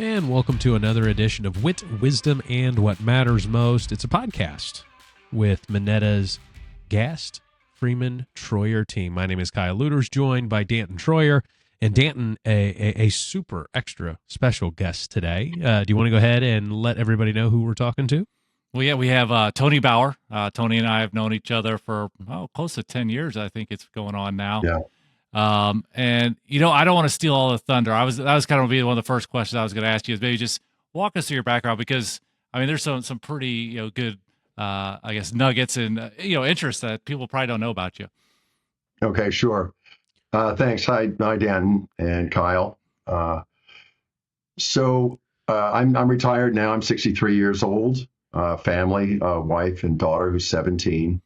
And welcome to another edition of Wit, Wisdom, and What Matters Most. It's a podcast with Minetta's Gast, Freeman, Troyer team. My name is Kyle Luders, joined by Danton Troyer. And Danton, a super extra special guest today. Do you want to go ahead and let everybody know who we're talking to? Well, yeah, we have Tony Bauer. Tony and I have known each other for close to 10 years. I think it's going on now. Yeah. And I don't want to steal all the thunder. That was kind of gonna be one of the first questions I was going to ask you, is maybe just walk us through your background, because I mean, there's some pretty good I guess nuggets and interests that people probably don't know about you. Okay, sure. Thanks. Hi, Dan and Kyle. So I'm retired now. I'm 63 years old. Family, wife and daughter who's 17,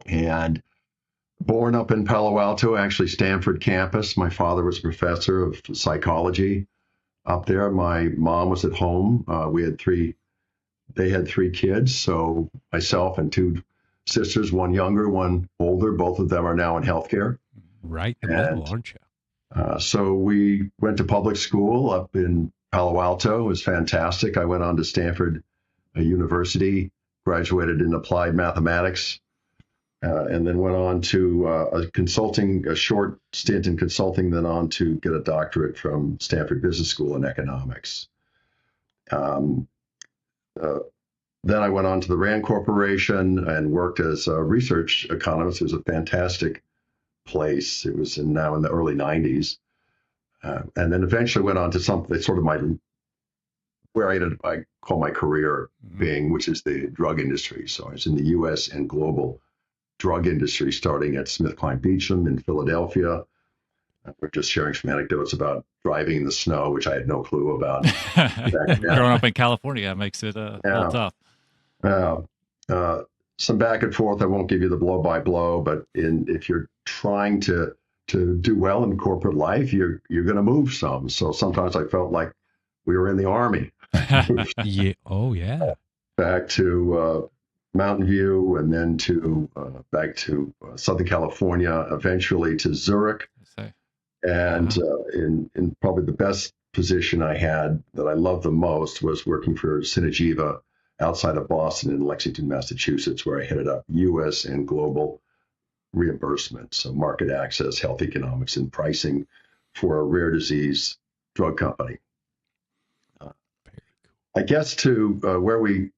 and born up in Palo Alto, actually Stanford campus. My father was a professor of psychology up there. My mom was at home. They had three kids. So myself and two sisters, one younger, one older. Both of them are now in healthcare. Right in the middle, aren't you? So we went to public school up in Palo Alto. It was fantastic. I went on to Stanford University, graduated in applied mathematics. And then went on to a short stint in consulting, then on to get a doctorate from Stanford Business School in economics. Then I went on to the Rand Corporation and worked as a research economist. It was a fantastic place. It was now in the early 90s. And then eventually went on to something sort of where I call my career being, which is the drug industry. So I was in the U.S. and global drug industry, starting at SmithKline Beecham in Philadelphia. We're just sharing some anecdotes about driving in the snow, which I had no clue about. Growing up in California, that makes it a little tough. Some back and forth. I won't give you the blow by blow, but if you're trying to do well in corporate life, you're going to move some. So sometimes I felt like we were in the Army. Yeah. Oh, yeah. Back to Mountain View, and then back to Southern California, eventually to Zurich. And in probably the best position I had that I loved the most was working for Synergiva outside of Boston in Lexington, Massachusetts, where I headed up U.S. and global reimbursement, so market access, health economics, and pricing for a rare disease drug company. I guess to where we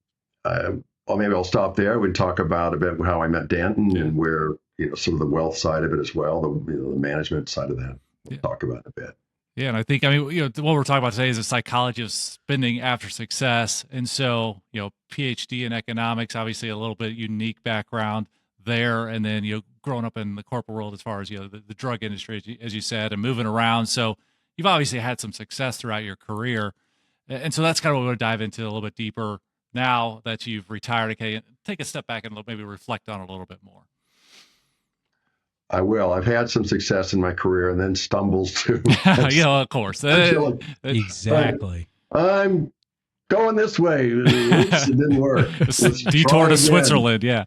well, maybe I'll stop there. We'd talk about a bit how I met Danton and where, sort of the wealth side of it as well, the management side of that. We'll talk about it a bit. Yeah, and I think, what we're talking about today is the psychology of spending after success. And so, PhD in economics, obviously a little bit unique background there. And then, growing up in the corporate world as far as, the drug industry, as you said, and moving around. So you've obviously had some success throughout your career. And so that's kind of what we're going to dive into a little bit deeper now that you've retired. Okay, take a step back and maybe reflect on it a little bit more. I will. I've had some success in my career and then stumbles too. Of course. Exactly. I'm going this way. Oops, it didn't work. Detour to Switzerland. Yeah.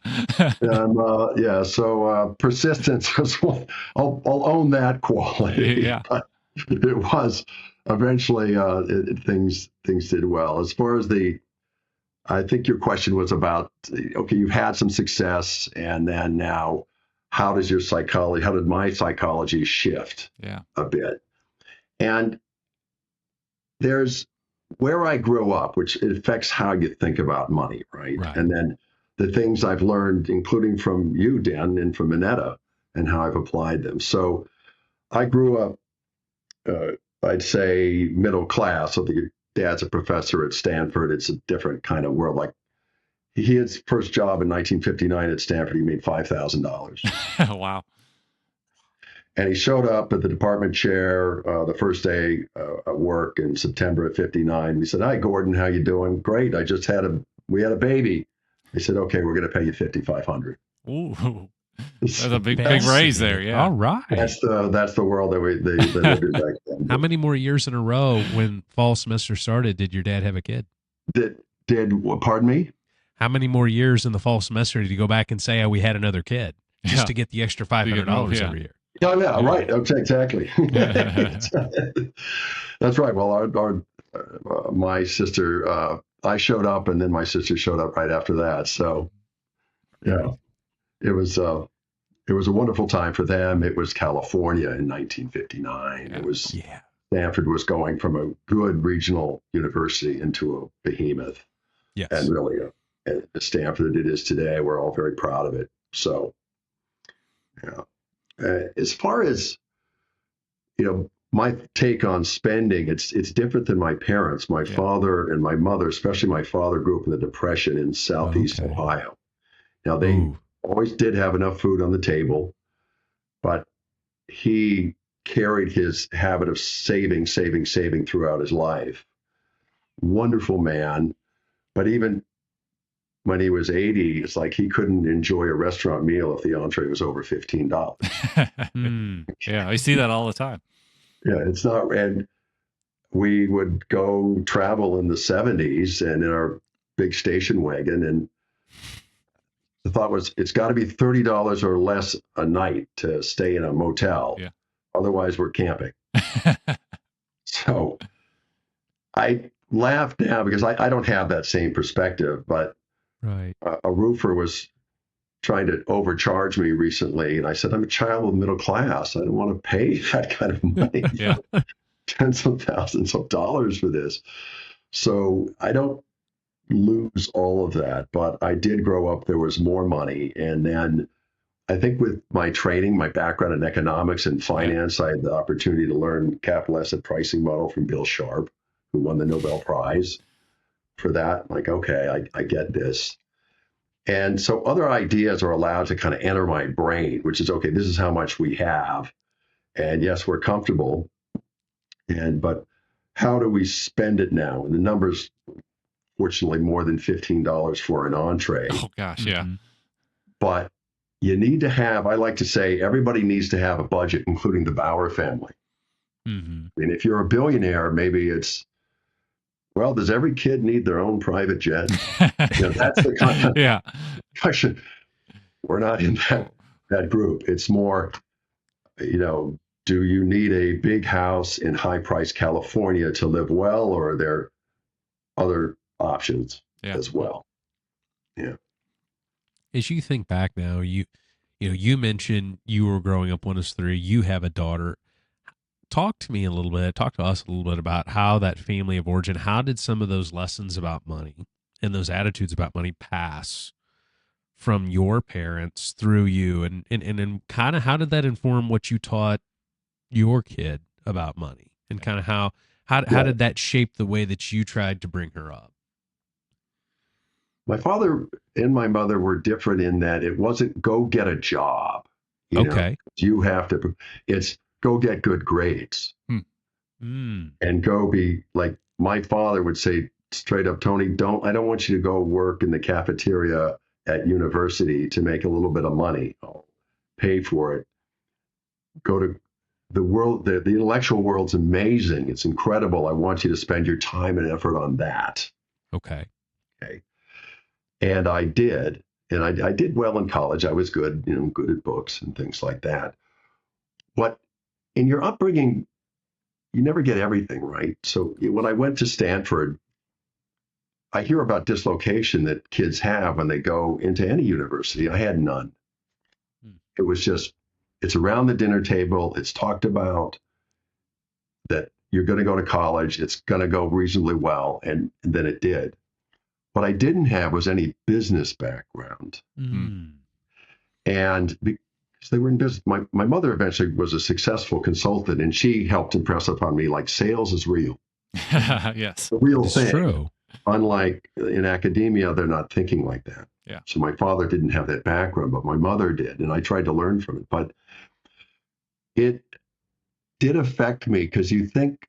So persistence was one. I'll own that quality. Yeah. But it was eventually things did well. As far as I think your question was about, okay, you've had some success, and then now, how did my psychology shift a bit? And there's where I grew up, which it affects how you think about money, right? And then the things I've learned, including from you, Dan, and from Minetta, and how I've applied them. So I grew up, I'd say, middle class. So your dad's a professor at Stanford. It's a different kind of world. Like, his first job in 1959 at Stanford, he made $5,000. Wow. And he showed up at the department chair the first day at work in September of '59. We said, "Hi, Gordon, how you doing?" "Great. We had a baby." He said, "Okay, we're going to pay you $5,500." Ooh, that's a big raise there. Yeah. All right. That's the world that they lived in back then. How many more years in a row, when fall semester started, did your dad have a kid? Pardon me? How many more years in the fall semester did you go back and say, "Oh, we had another kid," just to get the extra $500 every year? Oh, yeah, right. Okay, exactly. That's right. Well, our my sister, I showed up, and then my sister showed up right after that. So yeah, it was a wonderful time for them. It was California in 1959. Yeah. It was Yeah. Stanford was going from a good regional university into a behemoth, Yes. and really a Stanford it is today. We're all very proud of it. So yeah, as far as my take on spending, it's different than my parents. My father and my mother, especially my father, grew up in the Depression in Southeast Okay. Ohio. Now, they Ooh. always did have enough food on the table, but he carried his habit of saving throughout his life. Wonderful man. But even when he was 80, it's like he couldn't enjoy a restaurant meal if the entree was over $15. Yeah, I see that all the time. Yeah, it's not. And we would go travel in the 70s and in our big station wagon. And the thought was, it's got to be $30 or less a night to stay in a motel. Yeah. Otherwise, we're camping. So I laugh now because I don't have that same perspective, but Right. a roofer was trying to overcharge me recently. And I said, I'm a child of the middle class. I don't want to pay that kind of money. Yeah. Tens of thousands of dollars for this. So I don't lose all of that, but I did grow up, there was more money. And then I think with my training, my background in economics and finance, I had the opportunity to learn capital asset pricing model from Bill Sharp, who won the Nobel Prize for that. Like, okay, I get this. And so other ideas are allowed to kind of enter my brain, which is, okay, this is how much we have. And yes, we're comfortable. But how do we spend it now? And the numbers, fortunately, more than $15 for an entree. Oh gosh, yeah. But you need to have, I like to say, everybody needs to have a budget, including the Bauer family. Mm-hmm. I mean, if you're a billionaire, maybe it's, well, does every kid need their own private jet? That's the kind of question. We're not in that group. It's more, do you need a big house in high-priced California to live well, or are there other options as well? Yeah. As you think back now, you mentioned you were growing up one of three. You have a daughter. Talk to us a little bit about how that family of origin, how did some of those lessons about money and those attitudes about money pass from your parents through you, and kind of how did that inform what you taught your kid about money, and kind of how did that shape the way that you tried to bring her up? My father and my mother were different in that it wasn't go get a job. You have to, it's go get good grades and go be like, my father would say straight up, Tony, I don't want you to go work in the cafeteria at university to make a little bit of money. I'll pay for it. Go to the world. The intellectual world's amazing. It's incredible. I want you to spend your time and effort on that. Okay. And I did. And I did well in college. I was good, good at books and things like that. But in your upbringing, you never get everything right. So when I went to Stanford, I hear about dislocation that kids have when they go into any university. I had none. It was just, it's around the dinner table. It's talked about that you're going to go to college. It's going to go reasonably well. And then it did. What I didn't have was any business background. And because they were in business, my mother eventually was a successful consultant, and she helped impress upon me, like, sales is real. Yes. The real thing. True. Unlike in academia, they're not thinking like that. Yeah. So my father didn't have that background, but my mother did. And I tried to learn from it. But it did affect me because you think,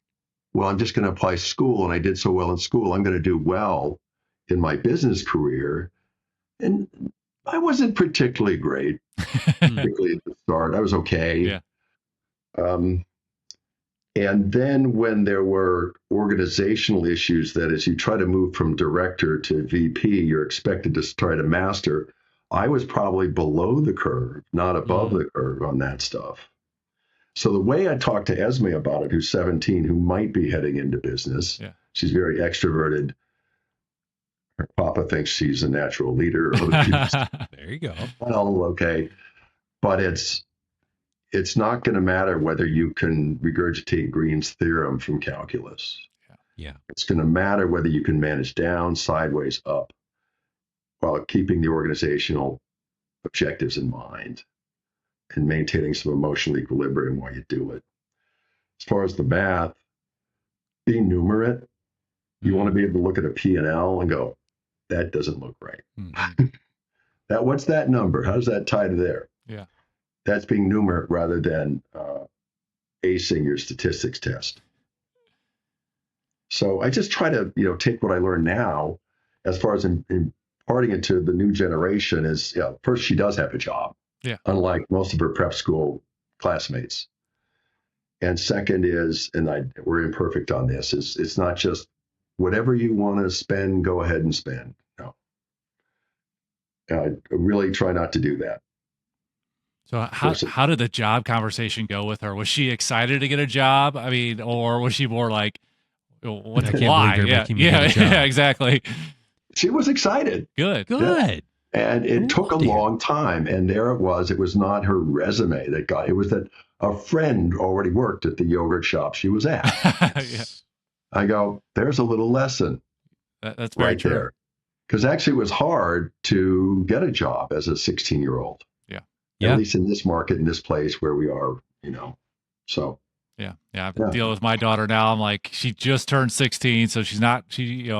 well, I'm just going to apply school, and I did so well in school, I'm going to do well in my business career. And I wasn't particularly great, particularly at the start. I was okay. Yeah. And then when there were organizational issues, that as you try to move from director to VP, you're expected to try to master. I was probably below the curve, not above the curve on that stuff. So the way I talked to Esme about it, who's 17, who might be heading into business, She's very extroverted. Her papa thinks she's a natural leader. Other people, There you go. well, okay, but it's not going to matter whether you can regurgitate Green's theorem from calculus. Yeah. It's going to matter whether you can manage down, sideways, up, while keeping the organizational objectives in mind and maintaining some emotional equilibrium while you do it. As far as the math, be numerate. You want to be able to look at a P&L and go, that doesn't look right. What's that number? How does that tie to there? Yeah. That's being numerate rather than acing your statistics test. So I just try to, take what I learned now as far as imparting it to the new generation is, first, she does have a job. Yeah. Unlike most of her prep school classmates. And second is, and we're imperfect on this, is it's not just whatever you want to spend, go ahead and spend. No. I really try not to do that. So how did the job conversation go with her? Was she excited to get a job? I mean, or was she more like, what's why? Yeah, exactly. She was excited. Good. Yeah. And it took a long time. And there it was not her resume that got it. Was that a friend already worked at the yogurt shop she was at. Yeah. I go, there's a little lesson. That's very right true. There. Because actually it was hard to get a job as a 16-year-old. Yeah. At least in this market, in this place where we are, so. Yeah. I'm dealing with my daughter now. I'm like, she just turned 16. So we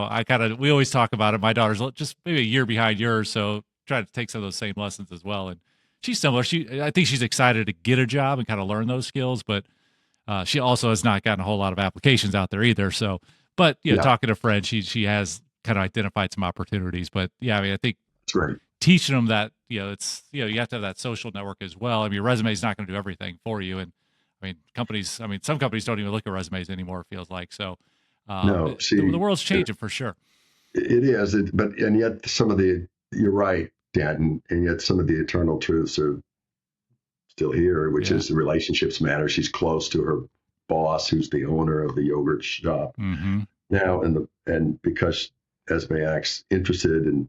always talk about it. My daughter's just maybe a year behind yours. So try to take some of those same lessons as well. And she's similar. I think she's excited to get a job and kind of learn those skills, but she also has not gotten a whole lot of applications out there either. So, but talking to friends, she has kind of identified some opportunities, but I think that's right. Teaching them that, you have to have that social network as well. I mean, your resume is not going to do everything for you. And some companies don't even look at resumes anymore, it feels like. So no, the world's changing for sure. It is. And yet you're right, Danton, and yet some of the eternal truths are still here, which is the relationships matter. She's close to her boss, who's the owner of the yogurt shop now. And because Esme acts interested and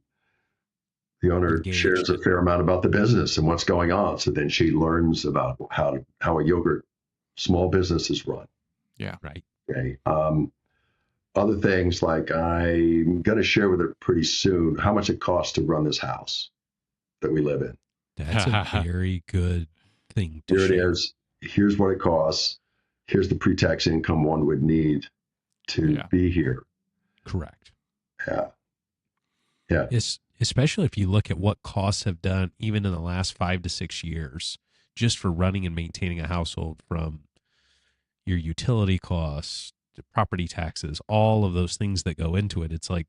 the owner shares a fair amount about the business and what's going on. So then she learns about how a yogurt small business is run. Yeah. Right. Okay. Other things like I'm going to share with her pretty soon how much it costs to run this house that we live in. That's a very good thing to share. Here it is. Here's what it costs. Here's the pre-tax income one would need to be here. Correct. Yeah. Especially if you look at what costs have done even in the last 5 to 6 years, just for running and maintaining a household, from your utility costs to property taxes, all of those things that go into it. It's like,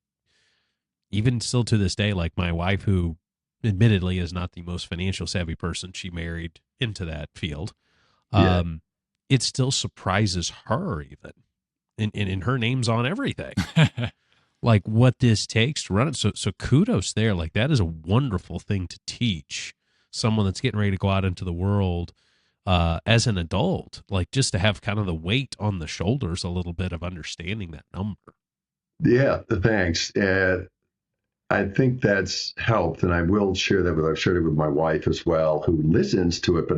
even still to this day, like my wife, who admittedly is not the most financial savvy person, she married into that field. It still surprises her even. And her name's on everything. Like what this takes to run it. So kudos there. Like that is a wonderful thing to teach someone that's getting ready to go out into the world as an adult, like just to have kind of the weight on the shoulders a little bit of understanding that number. Yeah, thanks. I think that's helped, and I will share that I've shared it with my wife as well, who listens to it, but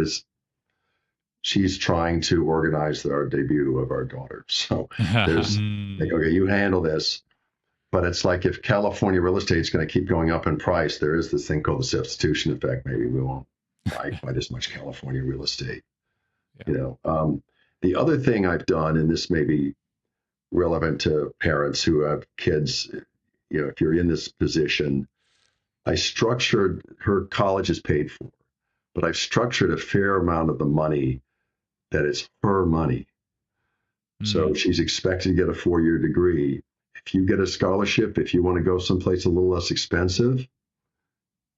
she's trying to organize our debut of our daughter. So there's like, okay, you handle this. But it's like, if California real estate is going to keep going up in price, there is this thing called the substitution effect. Maybe we won't buy quite as much California real estate. The other thing I've done, and this may be relevant to parents who have kids, if you're in this position, I structured, her college is paid for, but I've structured a fair amount of the money that is her money. So she's expected to get a 4-year degree. If you get a scholarship, if you want to go someplace a little less expensive,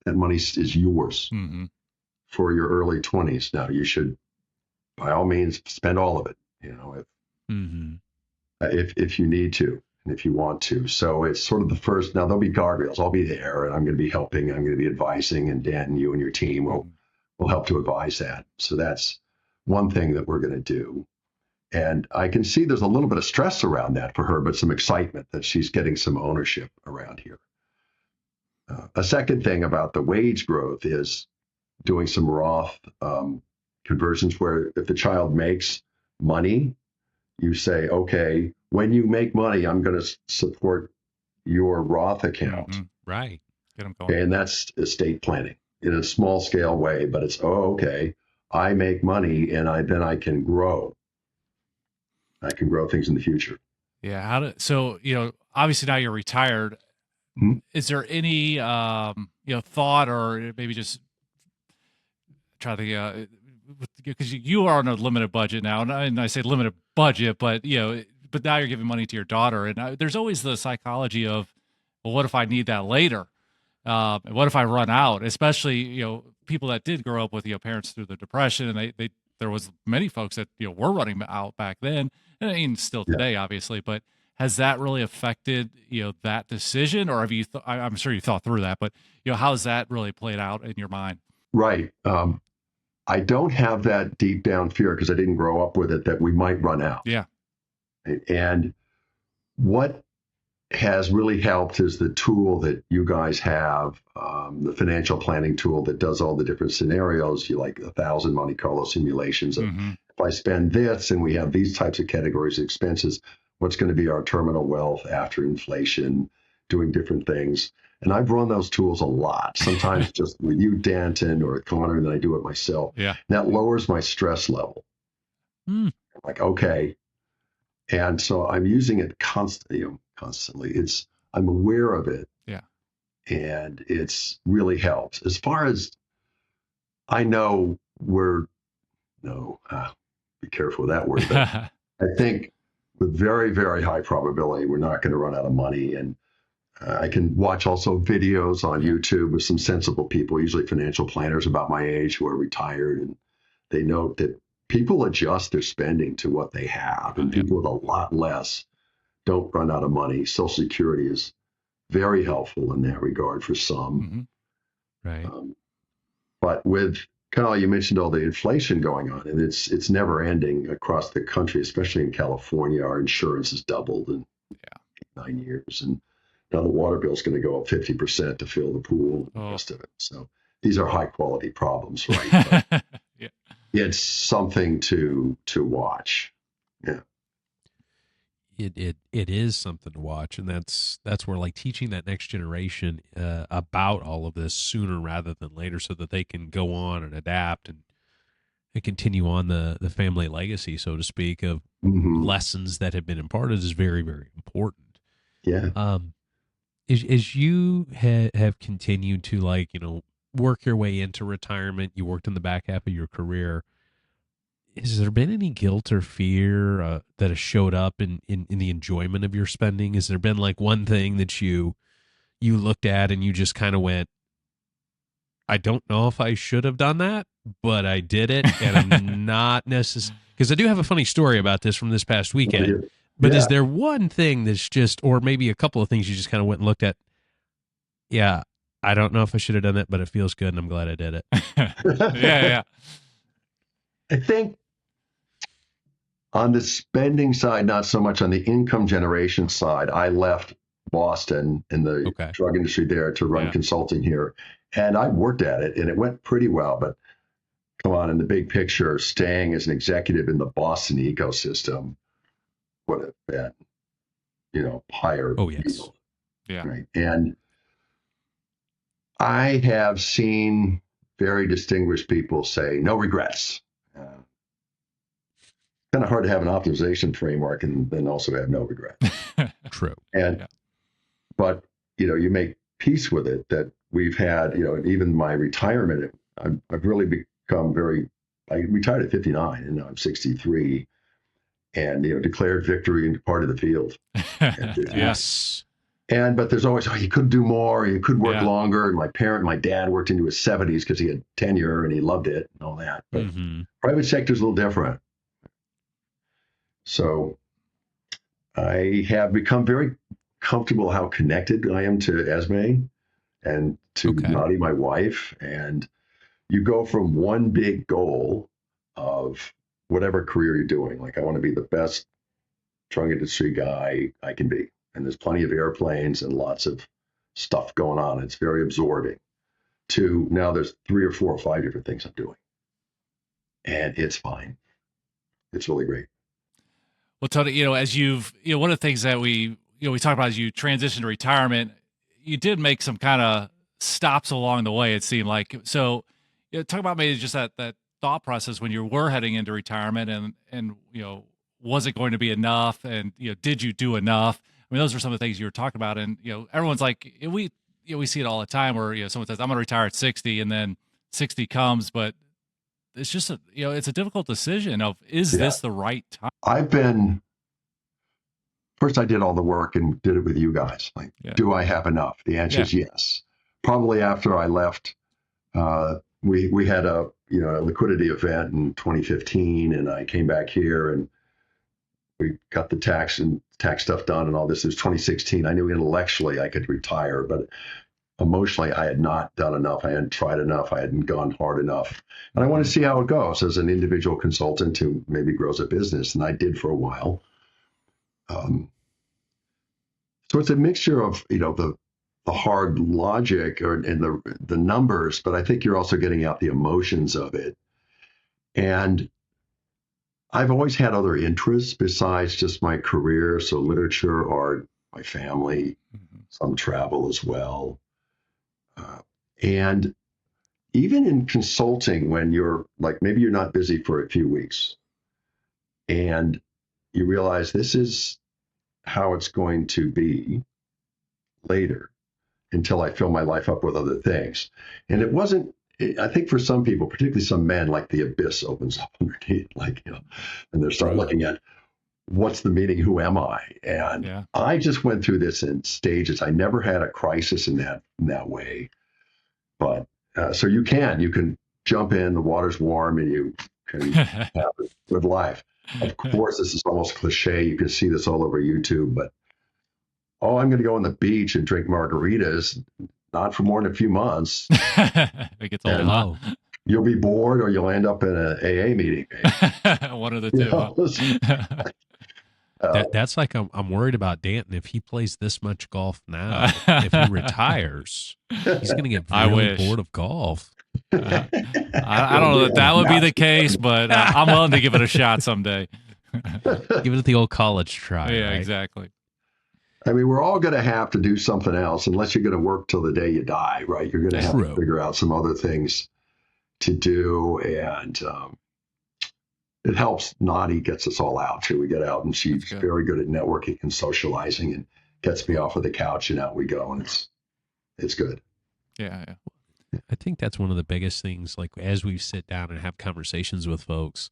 that money is yours for your early 20s. Now, you should, by all means, spend all of it, if you need to and if you want to. So it's sort of the first. Now, there'll be guardrails. I'll be there, and I'm going to be helping. I'm going to be advising, and Dan, you and your team will help to advise that. So that's one thing that we're going to do. And I can see there's a little bit of stress around that for her, but some excitement that she's getting some ownership around here. A second thing about the wage growth is doing some Roth conversions where if the child makes money, you say, okay, when you make money, I'm going to support your Roth account. Mm-hmm. Right. Get them going. And that's estate planning in a small scale way, but it's, okay, I make money and then I can grow. I can grow things in the future. Yeah. So, obviously now you're retired. Hmm? Is there any, thought or maybe just try to, because you are on a limited budget now, and I say limited budget, but, but now you're giving money to your daughter. And there's always the psychology of, well, what if I need that later? What if I run out? Especially, people that did grow up with, parents through the Depression, and there was many folks that, were running out back then, and I mean, still today, obviously, but has that really affected, that decision, or have you, I'm sure you thought through that, but, how's that really played out in your mind? Right. I don't have that deep down fear because I didn't grow up with it that we might run out. Yeah. And what has really helped is the tool that you guys have, the financial planning tool that does all the different scenarios. You like 1,000 Monte Carlo simulations of if I spend this and we have these types of categories of expenses, what's going to be our terminal wealth after inflation, doing different things. And I've run those tools a lot, sometimes just with you, Danton, or Connor, and then I do it myself. Yeah. And that lowers my stress level. I'm like, okay. And so I'm using it constantly. I'm aware of it. Yeah. And it's really helped. As far as I know, be careful with that word, but I think with very, very high probability, we're not going to run out of money. And I can watch also videos on YouTube with some sensible people, usually financial planners about my age who are retired. And they note that people adjust their spending to what they have. And people with a lot less don't run out of money. Social Security is very helpful in that regard for some. Right. But with Kyle, you mentioned all the inflation going on, and it's never ending across the country, especially in California. Our insurance has doubled in 9 years, and now the water bill is going to go up 50% to fill the pool and the rest of it. So these are high quality problems, right? But it's something to watch. Yeah. It is something to watch, and that's where like teaching that next generation about all of this sooner rather than later, so that they can go on and adapt and continue on the family legacy, so to speak, of lessons that have been imparted is very, very important. Yeah. As you have continued to work your way into retirement, you worked in the back half of your career. Has there been any guilt or fear that has showed up in the enjoyment of your spending? Has there been like one thing that you looked at and you just kind of went, I don't know if I should have done that, but I did it, and I'm not necessarily, because I do have a funny story about this from this past weekend. But is there one thing that's just, or maybe a couple of things you just kind of went and looked at? Yeah, I don't know if I should have done that, but it feels good, and I'm glad I did it. Yeah. I think on the spending side, not so much on the income generation side. I left Boston in the drug industry there to run consulting here. And I worked at it and it went pretty well. But come on, in the big picture, staying as an executive in the Boston ecosystem would have been, higher. Oh, yes. Yield, yeah. Right. And I have seen very distinguished people say, no regrets. Kind of hard to have an optimization framework and then also have no regret. True. And, but, you make peace with it that we've had, and even my retirement, I've really become I retired at 59 and now I'm 63 and, declared victory and departed the field. Yes. But there's always, you could do more, you could work longer. And my dad worked into his 70s because he had tenure and he loved it and all that. But private sector's a little different. So I have become very comfortable how connected I am to Esme and to Nadi, my wife. And you go from one big goal of whatever career you're doing. Like I want to be the best drug industry guy I can be. And there's plenty of airplanes and lots of stuff going on. It's very absorbing. To now there's 3 or 4 or 5 different things I'm doing. And it's fine. It's really great. Well, Tony, as one of the things that we talked about as you transitioned to retirement, you did make some kind of stops along the way, it seemed like. So, talk about maybe just that thought process when you were heading into retirement and was it going to be enough? And, did you do enough? I mean, those are some of the things you were talking about. And, everyone's like, we see it all the time where, someone says, I'm going to retire at 60 and then 60 comes, but it's just, it's a difficult decision of, is this the right time? First I did all the work and did it with you guys. Like, do I have enough? The answer is yes. Probably after I left, we had a liquidity event in 2015, and I came back here and we got the tax stuff done and all this. It was 2016. I knew intellectually I could retire, but emotionally I had not done enough. I hadn't tried enough. I hadn't gone hard enough. And I wanted to see how it goes as an individual consultant who maybe grows a business. And I did for a while. So it's a mixture of, the hard logic and the numbers, but I think you're also getting out the emotions of it. And I've always had other interests besides just my career. So literature, art, my family, some travel as well. And even in consulting, when you're like, maybe you're not busy for a few weeks and you realize this is how it's going to be later until I fill my life up with other things. And it wasn't, I think for some people, particularly some men, like the abyss opens up underneath, and they start looking at what's the meaning, who am I? And I just went through this in stages. I never had a crisis in that way. But so you can jump in, the water's warm, and you can have a good life. Of course, this is almost cliche. You can see this all over YouTube, but I'm going to go on the beach and drink margaritas, not for more than a few months. It gets old. Wow. You'll be bored or you'll end up in an AA meeting. One of the two. That's like I'm worried about Danton. If he plays this much golf now, if he retires, he's going to get really bored of golf. I don't know that would be the case, but I'm willing to give it a shot someday. Give it the old college try. Yeah, right? Exactly. I mean, we're all going to have to do something else unless you're going to work till the day you die, right? You're going to have to figure out some other things to do. And it helps. Nadi gets us all out too. We get out and she's very good at networking and socializing and gets me off of the couch and out we go. And it's good. Yeah. I think that's one of the biggest things, like as we sit down and have conversations with folks,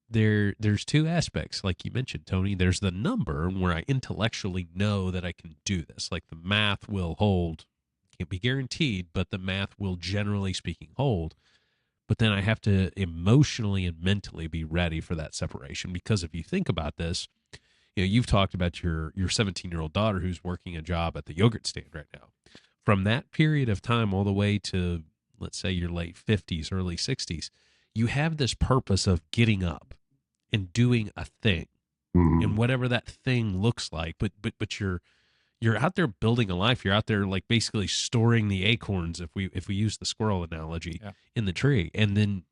there's two aspects, like you mentioned, Tony. There's the number where I intellectually know that I can do this. Like the math will hold, can't be guaranteed, but the math will generally speaking hold. But then I have to emotionally and mentally be ready for that separation. Because if you think about this, you've talked about your 17-year-old daughter who's working a job at the yogurt stand right now. From that period of time all the way to, let's say, your late 50s, early 60s, you have this purpose of getting up and doing a thing, and whatever that thing looks like. But you're out there building a life. You're out there like basically storing the acorns, if we use the squirrel analogy, in the tree. And then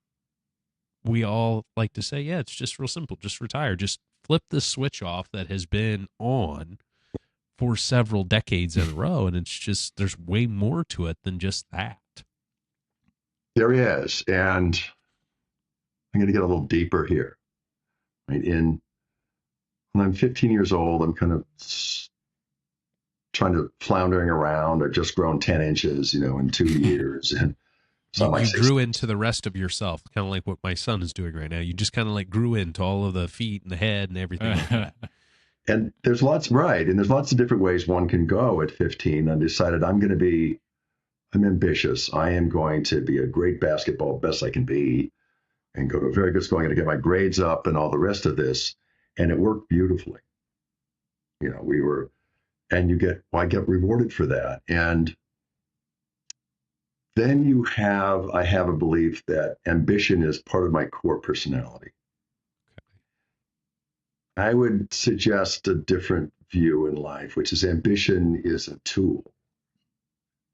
we all like to say, yeah, it's just real simple. Just retire. Just flip the switch off that has been on for several decades in a row. And it's just, there's way more to it than just that. There is. And I'm going to get a little deeper here. Right? When I'm 15 years old, I'm kind of trying to floundering around. I've just grown 10 inches, in 2 years. And so you grew into the rest of yourself, kind of like what my son is doing right now. You just kind of like grew into all of the feet and the head and everything like that. And there's lots of different ways one can go at 15. I decided I'm ambitious. I am going to be a great basketball, best I can be, and go to a very good school. I'm going to get my grades up and all the rest of this. And it worked beautifully. I get rewarded for that. And Then I have a belief that ambition is part of my core personality. I would suggest a different view in life, which is ambition is a tool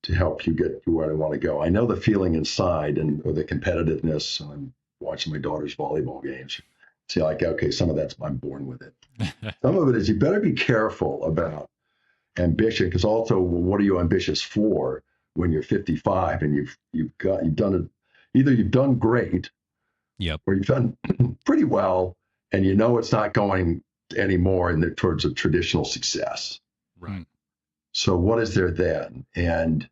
to help you get to where I want to go. I know the feeling inside or the competitiveness. I'm watching my daughter's volleyball games. See, like, okay, some of that's, I'm born with it. Some of it is you better be careful about ambition, because also, what are you ambitious for when you're 55 and you've done it? Either you've done great, Yep. or you've done pretty well, and you know it's not going anymore towards a traditional success. Right. So what is there then? And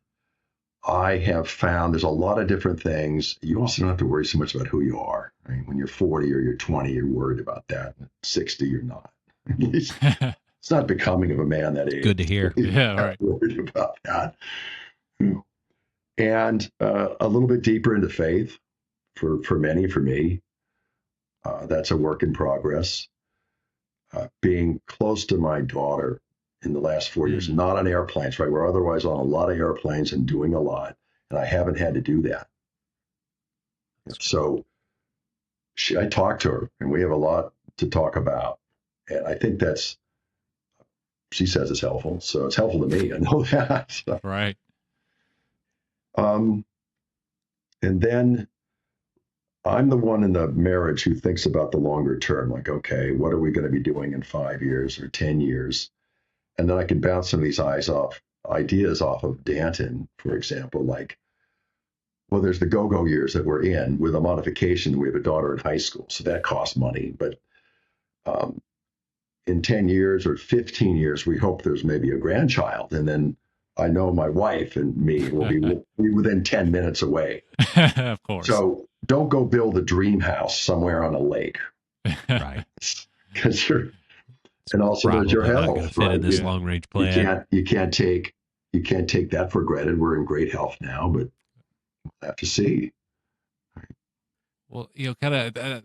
I have found there's a lot of different things. You also don't have to worry so much about who you are. I mean, when you're 40 or you're 20, you're worried about that. At 60, you're not. It's not becoming of a man that age. Good to hear. Yeah, right. Worried about that. And a little bit deeper into faith for many, for me, that's a work in progress. Being close to my daughter in the last 4 years, not on airplanes, right? We're otherwise on a lot of airplanes and doing a lot, and I haven't had to do that. So I talked to her, and we have a lot to talk about. And I think she says it's helpful. So it's helpful to me. I know that. So, Right. and then I'm the one in the marriage who thinks about the longer term, like, okay, what are we going to be doing in 5 years or 10 years? And then I can bounce some of these ideas off of Danton, for example, like, well, there's the go-go years that we're in with a modification. We have a daughter in high school, so that costs money. But in 10 years or 15 years, we hope there's maybe a grandchild. And then I know my wife and me will be within 10 minutes away. Of course. So don't go build a dream house somewhere on a lake. Right. Because and also there's your Probably not health. gonna fit in this long range plan. You can't take that for granted. We're in great health now, but we'll have to see. Well, kind of,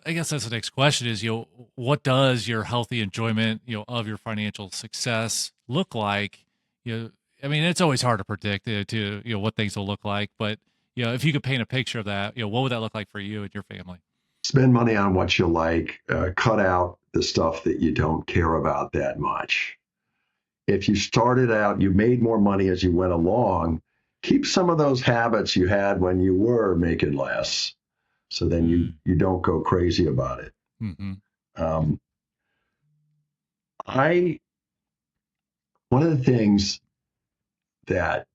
I guess that's the next question is, what does your healthy enjoyment, of your financial success look like? I mean, it's always hard to predict what things will look like, but, if you could paint a picture of that, what would that look like for you and your family? Spend money on what you like, cut out the stuff that you don't care about that much. If you started out, you made more money as you went along, keep some of those habits you had when you were making less. So then you don't go crazy about it. Mm-hmm. One of the things that,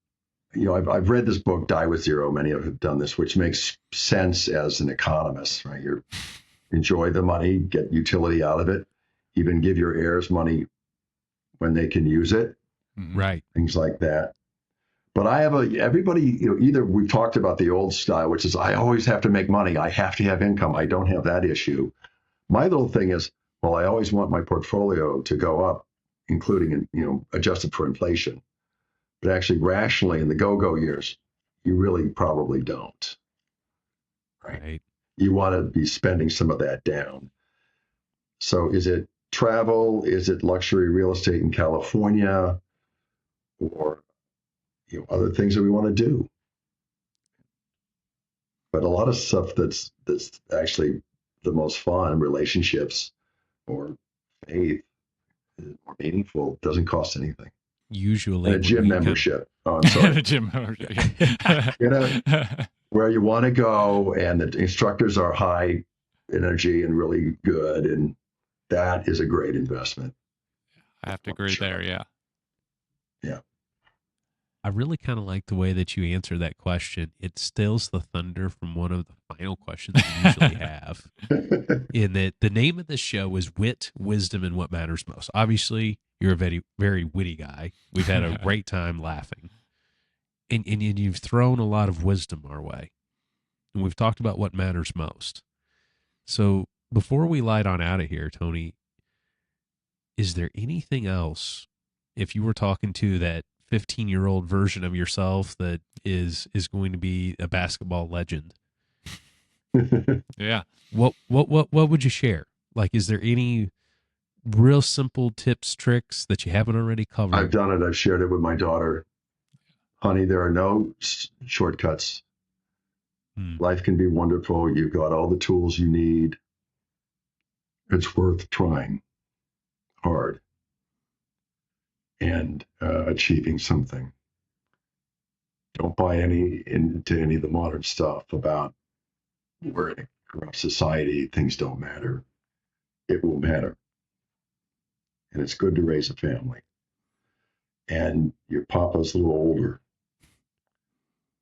I've read this book, Die with Zero. Many of you have done this, which makes sense as an economist, right? You enjoy the money, get utility out of it, even give your heirs money when they can use it. Mm-hmm. Right. Things like that. But everybody, either we've talked about the old style, which is I always have to make money. I have to have income. I don't have that issue. My little thing is, well, I always want my portfolio to go up, including, adjusted for inflation. But actually, rationally, in the go-go years, you really probably don't. Right? You want to be spending some of that down. So is it travel? Is it luxury real estate in California? Or other things that we want to do? But a lot of stuff that's actually the most fun, relationships or faith, more meaningful, doesn't cost anything. Usually, and a gym membership. Oh, I'm sorry. A gym membership. Where you want to go, and the instructors are high energy and really good, and that is a great investment. I have to agree there. Yeah. Yeah. I really kind of like the way that you answer that question. It steals the thunder from one of the final questions we usually have. In that the name of this show is Wit, Wisdom, and What Matters Most. Obviously, you're a very, very witty guy. We've had a great time laughing. And you've thrown a lot of wisdom our way. And we've talked about what matters most. So before we light on out of here, Tony, is there anything else, if you were talking to that 15-year-old version of yourself that is going to be a basketball legend? Yeah. What would you share? Like, is there any real simple tips, tricks that you haven't already covered? I've done it. I've shared it with my daughter. honey, there are no shortcuts. Life can be wonderful. You've got all the tools you need. It's worth trying hard and achieving something. Don't buy into any of the modern stuff about we're in a corrupt society, things don't matter. It will matter. And it's good to raise a family. And your papa's a little older.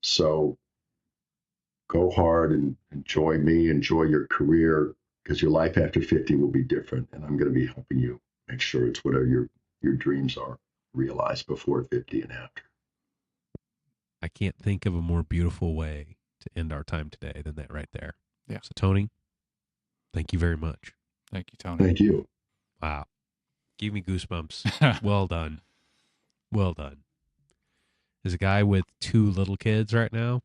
So go hard and enjoy your career, because your life after 50 will be different. And I'm going to be helping you make sure it's whatever your dreams are realized before 50 and after. I can't think of a more beautiful way to end our time today than that right there. Yeah. So, Tony, thank you very much. Thank you, Tony. Thank you. Wow. Give me goosebumps. Well done. Well done. As a guy with 2 little kids right now,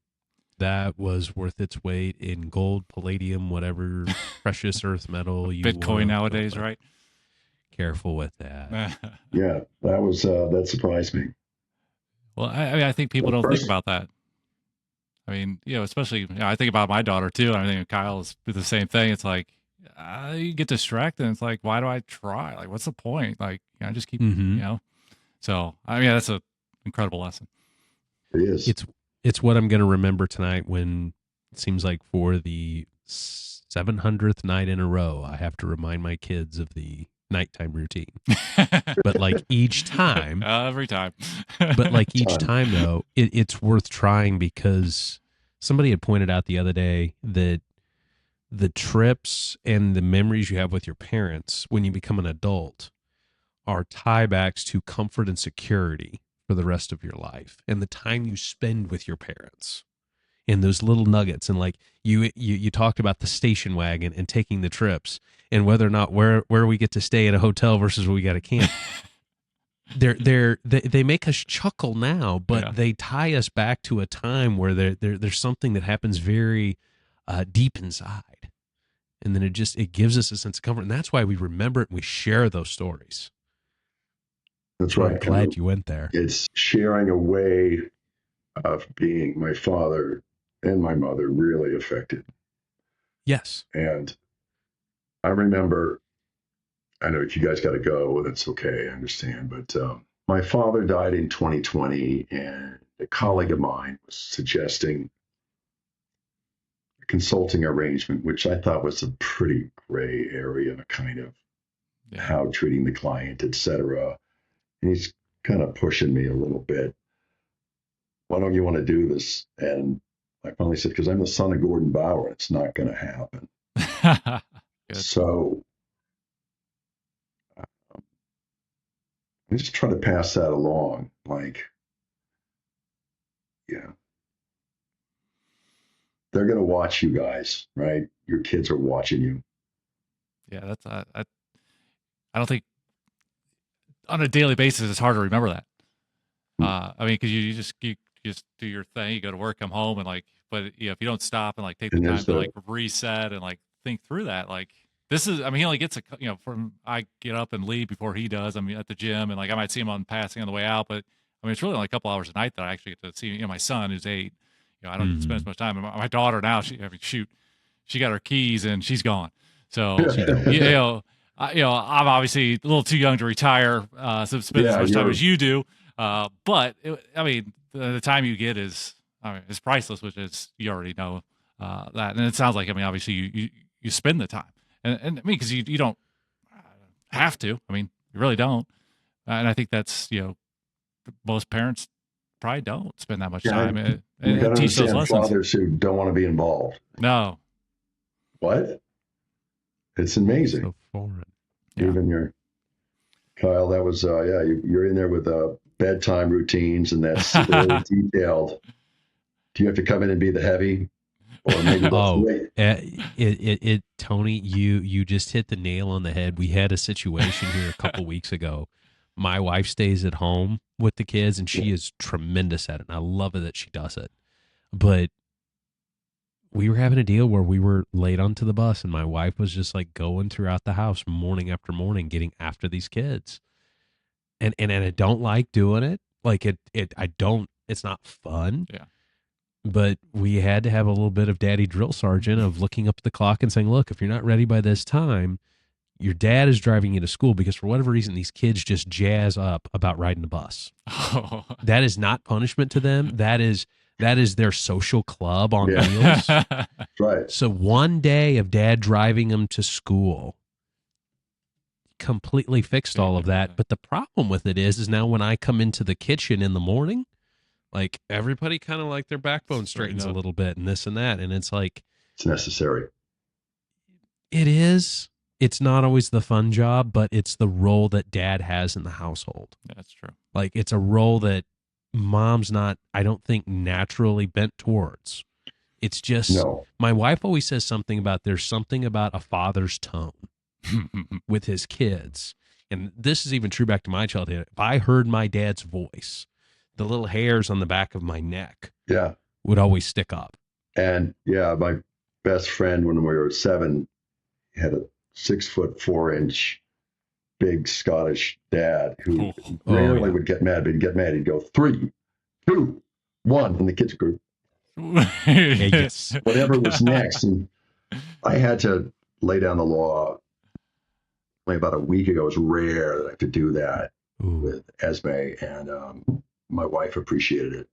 that was worth its weight in gold, palladium, whatever precious earth metal you Bitcoin nowadays, right? Careful with that. Yeah, that surprised me. Well, I think people don't think about that. I mean, especially, I think about my daughter too. I think Kyle is the same thing. It's like, you get distracted. And it's like, why do I try? Like, what's the point? Like, just keep, So, I mean, that's an incredible lesson. It is. It's what I'm going to remember tonight, when it seems like for the 700th night in a row, I have to remind my kids of the nighttime routine. But like each time, every time, but like each time though, it's worth trying, because somebody had pointed out the other day that the trips and the memories you have with your parents when you become an adult are tiebacks to comfort and security for the rest of your life, and the time you spend with your parents and those little nuggets. And like you talked about the station wagon and taking the trips, and whether or not where we get to stay at a hotel versus where we got to camp. They make us chuckle now, but they tie us back to a time where there's something that happens very deep inside, and then it gives us a sense of comfort, and that's why we remember it and we share those stories. That's so right. I'm glad you went there. It's sharing a way of being. My father and my mother really affected. Yes. And I remember, I know if you guys got to go, that's okay, I understand. But my father died in 2020, and a colleague of mine was suggesting a consulting arrangement, which I thought was a pretty gray area, kind of how treating the client, et cetera. And he's kind of pushing me a little bit. Why don't you want to do this? And I finally said, because I'm the son of Gordon Bauer, it's not going to happen. So I just try to pass that along. Like, they're going to watch you guys, right? Your kids are watching you. Yeah, that's I don't think on a daily basis it's hard to remember that. I mean, because you just do your thing, you go to work, come home, and like, but if you don't stop and like take the time to like reset and like think through that, like this is, I mean, he only gets from I get up and leave before he does. I mean, at the gym, and like I might see him on passing on the way out, but I mean, it's really only a couple hours a night that I actually get to see. My son who's 8. I don't spend as much time. And my daughter now, she got her keys and she's gone. So I'm obviously a little too young to retire, so spend as much time as you do. But the time you get is priceless, which is, you already know that. And it sounds like, obviously you spend the time, and because you don't have to. You really don't. And I think that's most parents probably don't spend that much time and teach those lessons. Fathers who don't want to be involved. No. What? It's amazing. So foreign. Even Kyle, that was you're in there with bedtime routines, and that's really detailed. Do you have to come in and be the heavy, or maybe Tony, you just hit the nail on the head. We had a situation here a couple weeks ago. My wife stays at home with the kids, and she is tremendous at it, and I love it that she does it. But we were having a deal where we were late onto the bus, and my wife was just like going throughout the house morning after morning, getting after these kids. And I don't like doing it. Like I don't It's not fun. Yeah. But we had to have a little bit of daddy drill sergeant of looking up at the clock and saying, look, if you're not ready by this time, your dad is driving you to school, because for whatever reason, these kids just jazz up about riding the bus. Oh. That is not punishment to them. That is their social club on Yeah. wheels. Right. So one day of dad driving them to school completely fixed all of that. But the problem with it is now when I come into the kitchen in the morning, like everybody kind of like their backbone straightens a little bit and this and that. And it's like, It's necessary. it is. It's not always the fun job, but it's the role that dad has in the household. That's true. Like it's a role that mom's not, I don't think, naturally bent towards. It's just, No. my wife always says something about there's something about a father's tone with his kids. And this is even true back to my childhood. If I heard my dad's voice, the little hairs on the back of my neck Yeah. would always stick up. And yeah, my best friend when we were 7 had a 6'4" big Scottish dad who rarely would get mad, but he'd get mad. He'd go 3, 2, 1, and the kids would go, Yes. whatever was next. And I had to lay down the law only about a week ago. It was rare that I could do that with Esme, and my wife appreciated it.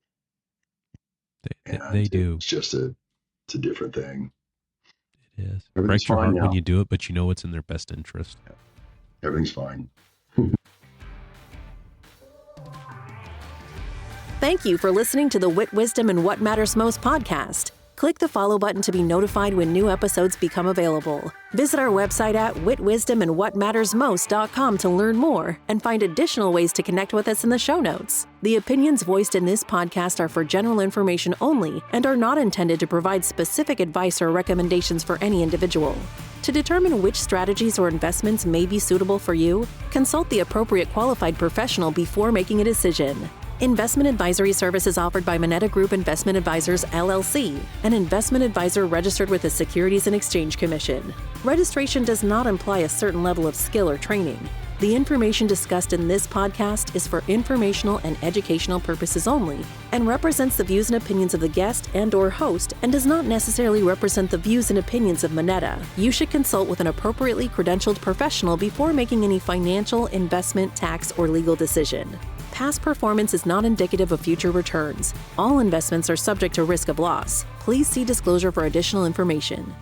They do. It's just it's a different thing. It is. Everything's Breaks your fine heart now. when you do it, but you know it's in their best interest. Everything's fine. Thank you for listening to the Wit, Wisdom, and What Matters Most podcast. Click the follow button to be notified when new episodes become available. Visit our website at witwisdomandwhatmattersmost.com to learn more and find additional ways to connect with us in the show notes. The opinions voiced in this podcast are for general information only and are not intended to provide specific advice or recommendations for any individual. To determine which strategies or investments may be suitable for you, consult the appropriate qualified professional before making a decision. Investment advisory services offered by Moneta Group Investment Advisors, LLC, an investment advisor registered with the Securities and Exchange Commission. Registration does not imply a certain level of skill or training. The information discussed in this podcast is for informational and educational purposes only and represents the views and opinions of the guest and/or host and does not necessarily represent the views and opinions of Moneta. You should consult with an appropriately credentialed professional before making any financial, investment, tax, or legal decision. Past performance is not indicative of future returns. All investments are subject to risk of loss. Please see disclosure for additional information.